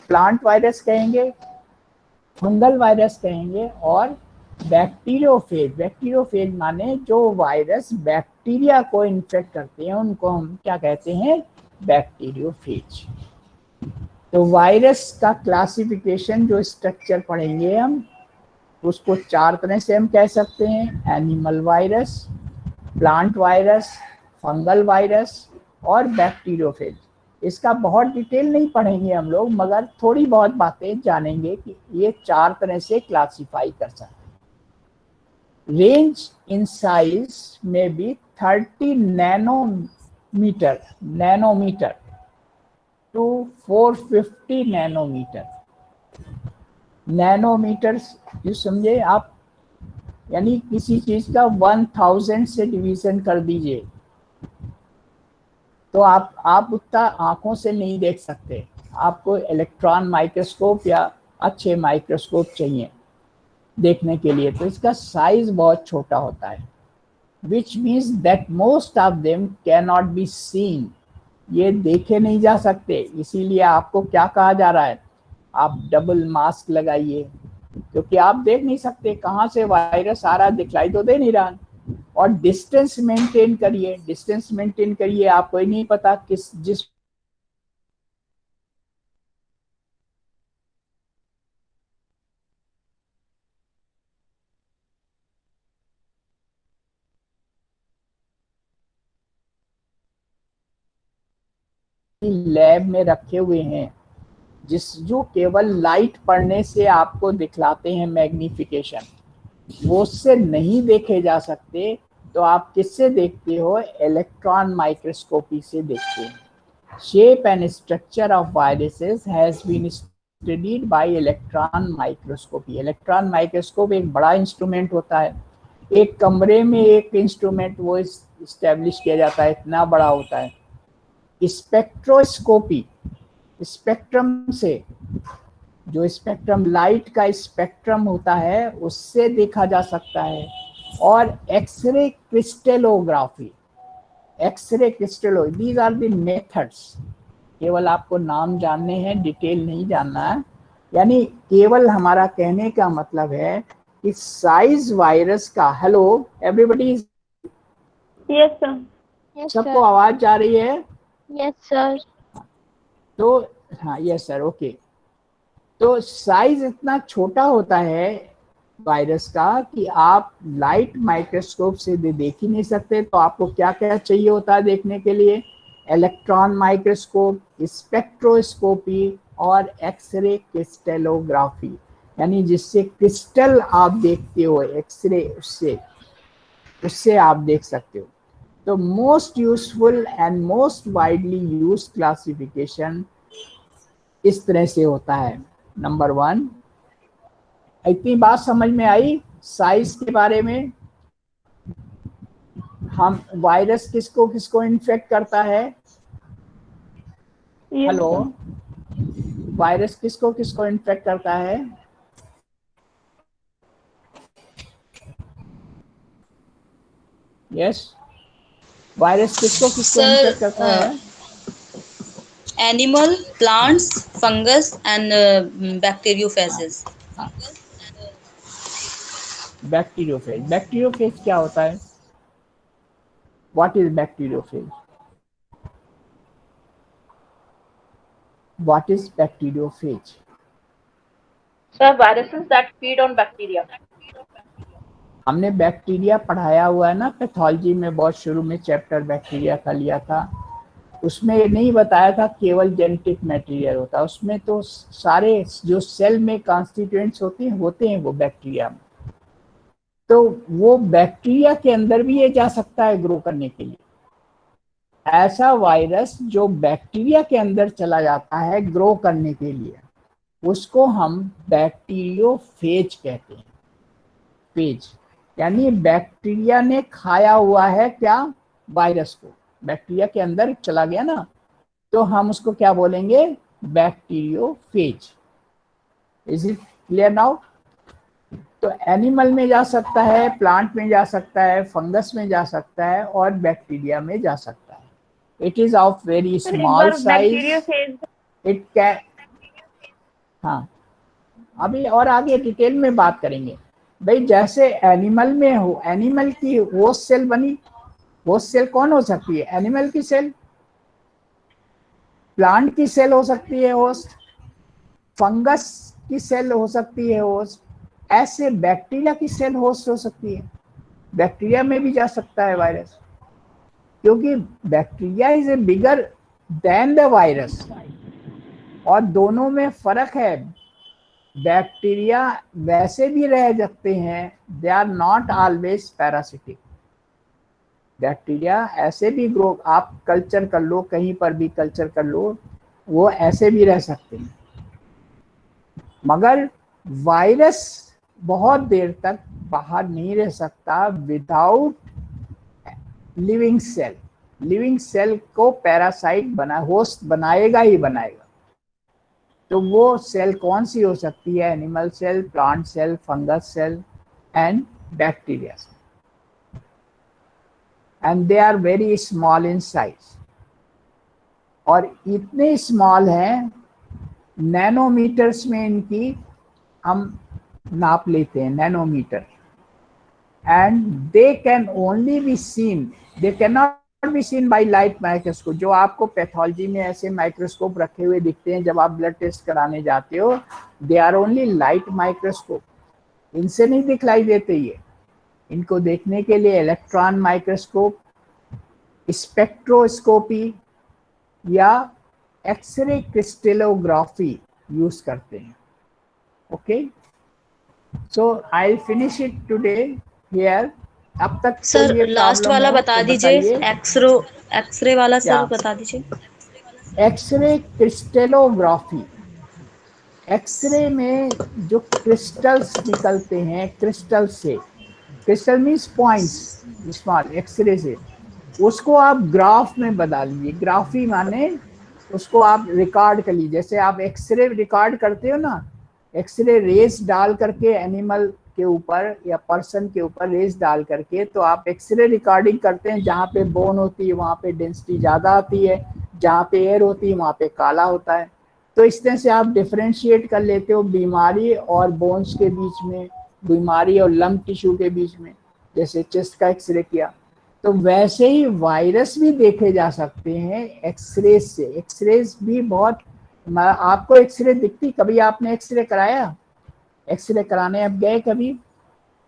प्लांट वायरस कहेंगे, फंगल वायरस कहेंगे, और बैक्टीरियोफेज। बैक्टीरियोफेज माने जो वायरस बैक्टीरिया को इन्फेक्ट करते हैं उनको हम क्या कहते हैं? बैक्टीरियोफेज। तो वायरस का क्लासिफिकेशन जो स्ट्रक्चर पढ़ेंगे हम, उसको 4 तरह से हम कह सकते हैं: animal virus, plant virus, fungal virus और बैक्टीरियोफेज। इसका बहुत डिटेल नहीं पढ़ेंगे हम लोग, मगर थोड़ी बहुत बातें जानेंगे कि ये 4 तरह से क्लासिफाई कर सकते हैं। रेंज इन साइज में भी 30 नैनोमीटर टू 450 नैनोमीटर। नैनोमीटर ये समझे आप, यानी किसी चीज का 1000 से डिवीजन कर दीजिए तो आप उतना आंखों से नहीं देख सकते, आपको इलेक्ट्रॉन माइक्रोस्कोप या अच्छे माइक्रोस्कोप चाहिए देखने के लिए। तो इसका साइज बहुत छोटा होता है, which means that most of them can not be scene. ये देखे नहीं जा सकते, इसीलिए आपको क्या कहा जा रहा है? आप डबल मास्क लगाइए, क्योंकि आप देख नहीं सकते कहाँ से वायरस आ रहा, दिखलाई तो दे नहीं रहा। और डिस्टेंस मेंटेन करिए, डिस्टेंस मेंटेन करिए, आपको ही नहीं पता जिस लैब में रखे हुए हैं, जो केवल लाइट पड़ने से आपको दिखलाते हैं मैग्निफिकेशन, वो उससे नहीं देखे जा सकते। तो आप किससे देखते हो? इलेक्ट्रॉन माइक्रोस्कोपी से देखते हैं। Shape and structure of viruses has been studied by electron microscopy. Electron microscope एक बड़ा इंस्ट्रूमेंट होता है, एक कमरे में एक इंस्ट्रूमेंट वो इस्टेब्लिश किया जाता है, इतना बड़ा होता है। स्पेक्ट्रोस्कोपी, स्पेक्ट्रम से, जो स्पेक्ट्रम लाइट का स्पेक्ट्रम होता है उससे देखा जा सकता है। और X ray crystallography, X ray crystallo, these are the methods. केवल आपको नाम जानने हैं, डिटेल नहीं जानना है। यानी केवल हमारा कहने का मतलब है कि साइज वायरस का, हेलो एवरीबॉडी, यस सर। सबको आवाज जा रही है? Yes sir. तो हाँ, यस सर, ओके। तो साइज इतना छोटा होता है वायरस का कि आप लाइट माइक्रोस्कोप से देख ही नहीं सकते। तो आपको क्या क्या चाहिए होता है देखने के लिए? इलेक्ट्रॉन माइक्रोस्कोप, स्पेक्ट्रोस्कोपी और एक्सरे क्रिस्टलोग्राफी। यानी जिससे क्रिस्टल आप देखते हो एक्सरे, उससे आप देख सकते हो। तो most useful and most widely use classification इस तरह से होता है। नंबर 1, इतनी बात समझ में आई साइज के बारे में। हम वायरस किसको किसको इन्फेक्ट करता है? Yes, hello, sir. वायरस किसको किसको इन्फेक्ट करता है? यस, वायरस किसको किसको इन्फेक्ट करता है? Sir animal, plants, fungus and bacteriophages. Bacteriophage. Bacteriophage क्या होता है? What is bacteriophage? What is bacteriophage? Sir, viruses that feed on bacteria. हमने बैक्टीरिया पढ़ाया हुआ है ना पैथोलॉजी में, बहुत शुरू में चैप्टर बैक्टीरिया का लिया था। उसमें ये नहीं बताया था केवल जेनेटिक मटेरियल होता है, उसमें तो सारे जो सेल में कॉन्स्टिट्यूएंट्स होते हैं वो बैक्टीरिया में। तो वो बैक्टीरिया के अंदर भी ये जा सकता है ग्रो करने के लिए। ऐसा वायरस जो बैक्टीरिया के अंदर चला जाता है ग्रो करने के लिए, उसको हम बैक्टीरियोफेज कहते हैं। फेज यानी बैक्टीरिया ने खाया हुआ है क्या? वायरस को। बैक्टीरिया के अंदर चला गया ना, तो हम उसको क्या बोलेंगे? Bacteriophage. Is it clear now? तो एनिमल में जा सकता है, प्लांट में जा सकता है, फंगस में जा सकता है और बैक्टीरिया में जा सकता है। It is of very Sir, एक small bar size. Bacteriophage. It can, हाँ अभी और आगे डिटेल में बात करेंगे। भाई जैसे एनिमल में हो, एनिमल की होस्ट सेल बनी, होस्ट सेल कौन हो सकती है? एनिमल की सेल, प्लांट की सेल हो सकती है होस्ट, फंगस की सेल हो सकती है होस्ट, ऐसे बैक्टीरिया की सेल होस्ट हो सकती है। बैक्टीरिया में भी जा सकता है वायरस, क्योंकि bacteria is a bigger than the virus, और दोनों में फर्क है। बैक्टीरिया वैसे भी रह सकते हैं, they are not always parasitic. Bacteria ऐसे भी ग्रो, आप कल्चर कर लो, कहीं पर भी कल्चर कर लो, वो ऐसे भी रह सकते हैं। मगर वायरस बहुत देर तक बाहर नहीं रह सकता without living cell. Living cell को पैरासाइट बना, होस्ट बनाएगा ही बनाएगा। तो वो सेल कौन सी हो सकती है? Animal cell, plant cell, fungus cell and bacteria cell. And they are very small in size, और इतने स्मॉल हैं नैनोमीटर्स में इनकी हम नाप लेते हैं, nanometer. And they can only be seen, they can not be seen by light microscope. जो आपको पैथोलॉजी में ऐसे माइक्रोस्कोप रखे हुए दिखते हैं जब आप ब्लड टेस्ट कराने जाते हो, they are only light microscope. इनसे नहीं दिखलाई देते ये। इनको देखने के लिए इलेक्ट्रॉन माइक्रोस्कोप, स्पेक्ट्रोस्कोपी या एक्सरे क्रिस्टलोग्राफी यूज करते हैं। Okay, so I will finish it today here. अब तक सर कोई ये लास्ट प्रॉब्लम वाला हो बता तो दीजिए, बताइए। एक्सरे वाला क्या? सर बता दीजिए। X ray crystallography. एक्सरे में जो क्रिस्टल्स निकलते हैं, क्रिस्टल से, crystal means points, small, x-ray से उसको आप ग्राफ में बदल लीजिए। ग्राफी माने उसको आप रिकॉर्ड कर लीजिए। जैसे आप एक्सरे रिकॉर्ड करते हो ना, एक्सरे रेस डाल करके एनिमल के ऊपर या पर्सन के ऊपर रेस डाल करके, तो आप एक्सरे रिकॉर्डिंग करते हैं। जहाँ पे बोन होती है वहाँ पे डेंसिटी ज़्यादा आती है, जहाँ पे एयर होती है वहाँ पे काला होता है। तो इस तरह से आप डिफरेंशिएट कर लेते हो बीमारी और बोन्स के बीच में, बीमारी और लंग टिश्यू के बीच में, जैसे चेस्ट का एक्सरे किया। तो वैसे ही वायरस भी देखे जा सकते हैं एक्सरे से। एक्सरेज भी बहुत, आपको एक्सरे दिखती, कभी आपने एक्सरे कराया? एक्सरे कराने आप गए कभी?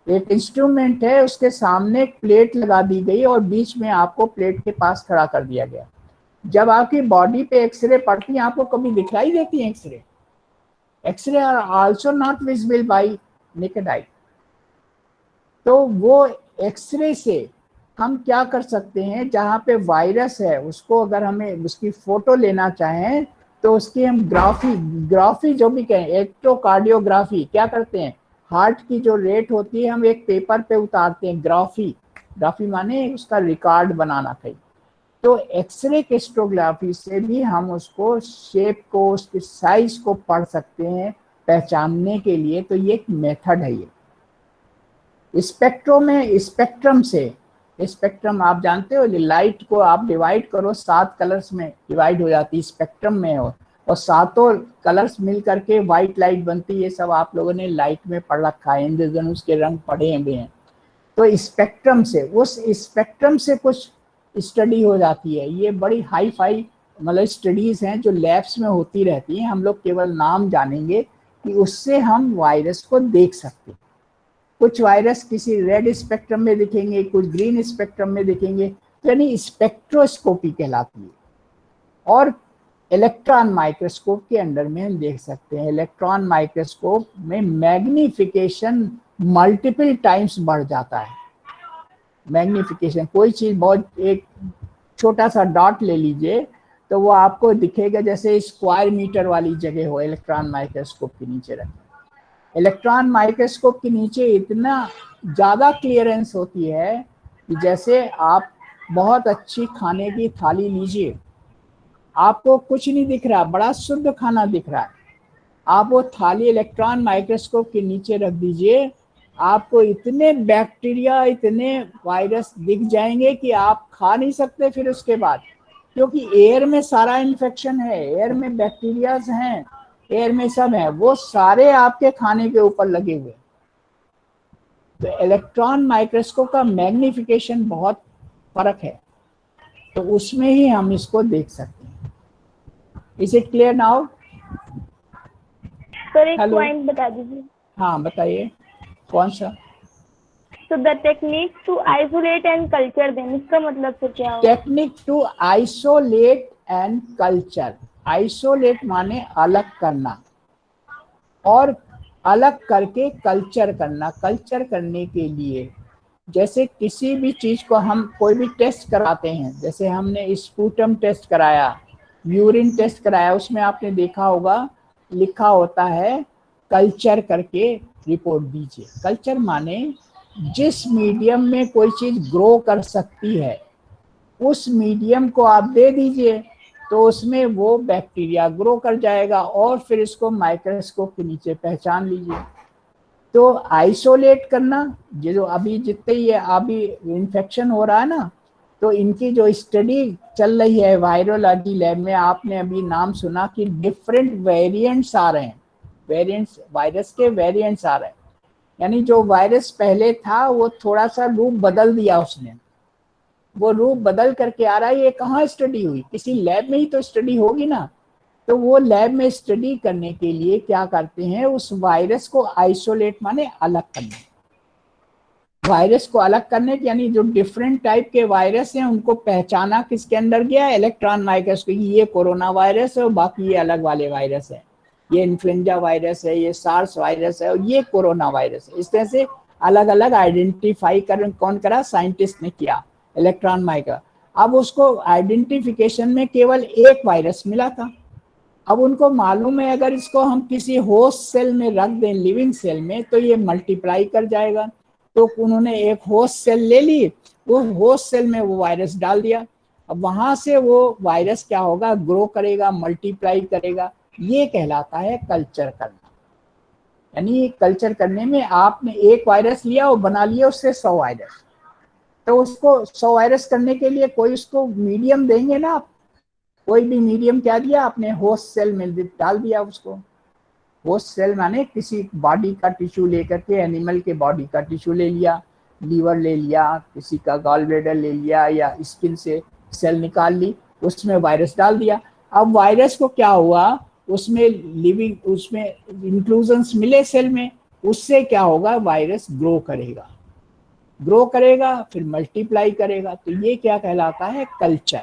एक इंस्ट्रूमेंट है, उसके सामने एक प्लेट लगा दी गई और बीच में आपको प्लेट के पास खड़ा कर दिया गया। जब आपकी बॉडी पे एक्सरे पड़ती है, आपको कभी दिखलाई देती है x-ray? X-ray are also not visible by naked eye. तो वो एक्सरे से हम क्या कर सकते हैं, जहाँ पे वायरस है उसको अगर हमें उसकी फोटो लेना चाहें तो उसकी हम ग्राफी जो भी कहें, इलेक्ट्रोकार्डियोग्राफी क्या करते हैं, हार्ट की जो रेट होती है हम एक पेपर पे उतारते हैं, ग्राफी माने उसका रिकॉर्ड बनाना कहीं। तो एक्सरे क्रिस्टोग्राफी से भी हम उसको शेप को, उसके साइज को पढ़ सकते हैं पहचानने के लिए। तो ये एक मेथड है। ये स्पेक्ट्रम से, स्पेक्ट्रम आप जानते हो, लाइट को आप डिवाइड करो 7 कलर्स में डिवाइड हो जाती है स्पेक्ट्रम में, और सातों कलर्स मिल करके व्हाइट लाइट बनती है। ये सब आप लोगों ने लाइट में पढ़ रखा है, इंद्रधनुष के रंग पढ़े हुए हैं। तो स्पेक्ट्रम से, उस स्पेक्ट्रम से कुछ स्टडी हो जाती है। ये बड़ी हाई फाई मतलब स्टडीज हैं जो लैब्स में होती रहती हैं, हम लोग केवल नाम जानेंगे कि उससे हम वायरस को देख सकते हैं। कुछ वायरस किसी रेड स्पेक्ट्रम में दिखेंगे, कुछ ग्रीन स्पेक्ट्रम में दिखेंगे, तो यानी स्पेक्ट्रोस्कोपी कहलाती है। और इलेक्ट्रॉन माइक्रोस्कोप के अंडर में हम देख सकते हैं। इलेक्ट्रॉन माइक्रोस्कोप में मैग्निफिकेशन मल्टीपल टाइम्स बढ़ जाता है। मैग्निफिकेशन, कोई चीज बहुत, एक छोटा सा डॉट ले लीजिए तो वो आपको दिखेगा जैसे स्क्वायर मीटर वाली जगह हो, इलेक्ट्रॉन माइक्रोस्कोप के नीचे रखें। इलेक्ट्रॉन माइक्रोस्कोप के नीचे इतना ज़्यादा क्लियरेंस होती है कि जैसे आप बहुत अच्छी खाने की थाली लीजिए, आपको कुछ नहीं दिख रहा, बड़ा शुद्ध खाना दिख रहा है, आप वो थाली इलेक्ट्रॉन माइक्रोस्कोप के नीचे रख दीजिए, आपको इतने बैक्टीरिया, इतने वायरस दिख जाएंगे कि आप खा नहीं सकते फिर उसके बाद, क्योंकि एयर में सारा इन्फेक्शन है, एयर में बैक्टीरियाज हैं, एयर में सब है, वो सारे आपके खाने के ऊपर लगे हुए। तो इलेक्ट्रॉन माइक्रोस्कोप का मैग्निफिकेशन बहुत फर्क है, तो उसमें ही हम इसको देख सकते हैं। Is it clear now? Sir एक Hello. पॉइंट बता दीजिए। हाँ बताइए, कौन सा? So the technique to isolate and culture them, इसका मतलब तो क्या होगा? Technique to isolate and culture. Isolate माने अलग करना, और अलग करके कल्चर करना। कल्चर करने के लिए जैसे किसी भी चीज को हम कोई भी टेस्ट कराते हैं, जैसे हमने स्पूटम टेस्ट कराया, यूरिन टेस्ट कराया, उसमें आपने देखा होगा लिखा होता है कल्चर करके रिपोर्ट दीजिए। कल्चर माने जिस मीडियम में कोई चीज ग्रो कर सकती है उस मीडियम को आप दे दीजिए, तो उसमें वो बैक्टीरिया ग्रो कर जाएगा, और फिर इसको माइक्रोस्कोप के नीचे पहचान लीजिए। तो आइसोलेट करना, ये जो अभी जितने ही अभी इन्फेक्शन हो रहा है ना, तो इनकी जो स्टडी चल रही है वायरोलॉजी लैब में, आपने अभी नाम सुना कि डिफरेंट वेरिएंट्स आ रहे हैं, वेरिएंट्स, वायरस के वेरिएंट्स आ रहे हैं, यानी जो वायरस पहले था वो थोड़ा सा रूप बदल दिया उसने, वो रूप बदल करके आ रहा है। ये कहाँ स्टडी हुई? किसी लैब में ही तो स्टडी होगी ना। तो वो लैब में स्टडी करने के लिए क्या करते हैं, उस वायरस को आइसोलेट माने अलग करना, वायरस को अलग करने के, यानी जो डिफरेंट टाइप के वायरस हैं उनको पहचाना किसके अंदर गया, इलेक्ट्रॉन माइक्रोस्कोप, ये कोरोना वायरस है और बाकी ये अलग वाले वायरस है, ये इन्फ्लुएंजा वायरस है, ये सार्स वायरस है और ये कोरोना वायरस है। इस तरह से अलग अलग आइडेंटिफाई कर कौन करा, साइंटिस्ट ने किया, इलेक्ट्रॉन माइक्रो। अब उसको आइडेंटिफिकेशन में केवल एक वायरस मिला था, अब उनको मालूम है अगर इसको हम किसी होस्ट सेल में रख दें, लिविंग सेल में, तो ये मल्टीप्लाई कर जाएगा। तो उन्होंने एक होस्ट सेल ले ली, वो होस्ट सेल में वो वायरस डाल दिया, अब वहां से वो वायरस क्या होगा, ग्रो करेगा, मल्टीप्लाई करेगा। ये कहलाता है कल्चर करना। यानी कल्चर करने में आपने एक वायरस लिया और बना लिया उससे 100 वायरस, तो उसको 100 वायरस करने के लिए कोई उसको मीडियम देंगे ना, आप कोई भी मीडियम क्या दिया आपने, होस्ट सेल में डाल दिया उसको। होस्ट सेल माने किसी बॉडी का टिश्यू लेकर के, एनिमल के बॉडी का टिश्यू ले लिया, लीवर ले लिया, किसी का गॉल ब्लैडर ले लिया, या स्किन से सेल निकाल ली, उसमें वायरस डाल दिया। अब वायरस को क्या हुआ, उसमें लिविंग, उसमें इंक्लूजन्स मिले सेल में, उससे क्या होगा, वायरस ग्रो करेगा, ग्रो करेगा फिर मल्टीप्लाई करेगा। तो ये क्या कहलाता है, कल्चर।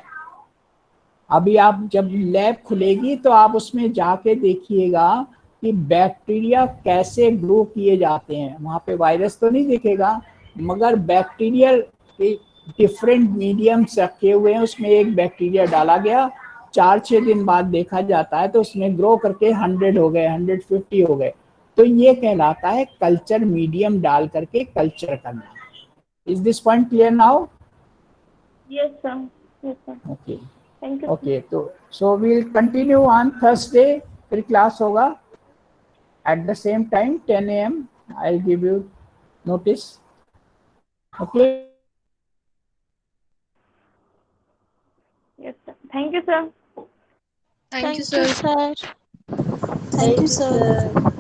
अभी आप जब लैब खुलेगी तो आप उसमें जाके देखिएगा कि बैक्टीरिया कैसे ग्रो किए जाते हैं। वहाँ पे वायरस तो नहीं दिखेगा, मगर बैक्टीरियल डिफरेंट मीडियम्स रखे हुए हैं, उसमें एक बैक्टीरिया डाला गया, 4-6 दिन बाद देखा जाता है तो उसमें ग्रो करके 100 हो गए, 150 हो गए, तो ये कहलाता है कल्चर मीडियम डाल करके कल्चर करना। Is this point clear now? Yes, sir. Yes, sir. Okay Thank you. Okay, तो so we'll continue on Thursday, फिर क्लास होगा at the same time 10 a.m. I'll give you notice. Okay. Yes, sir. Thank you, sir. Thank you, sir. Thank you, sir.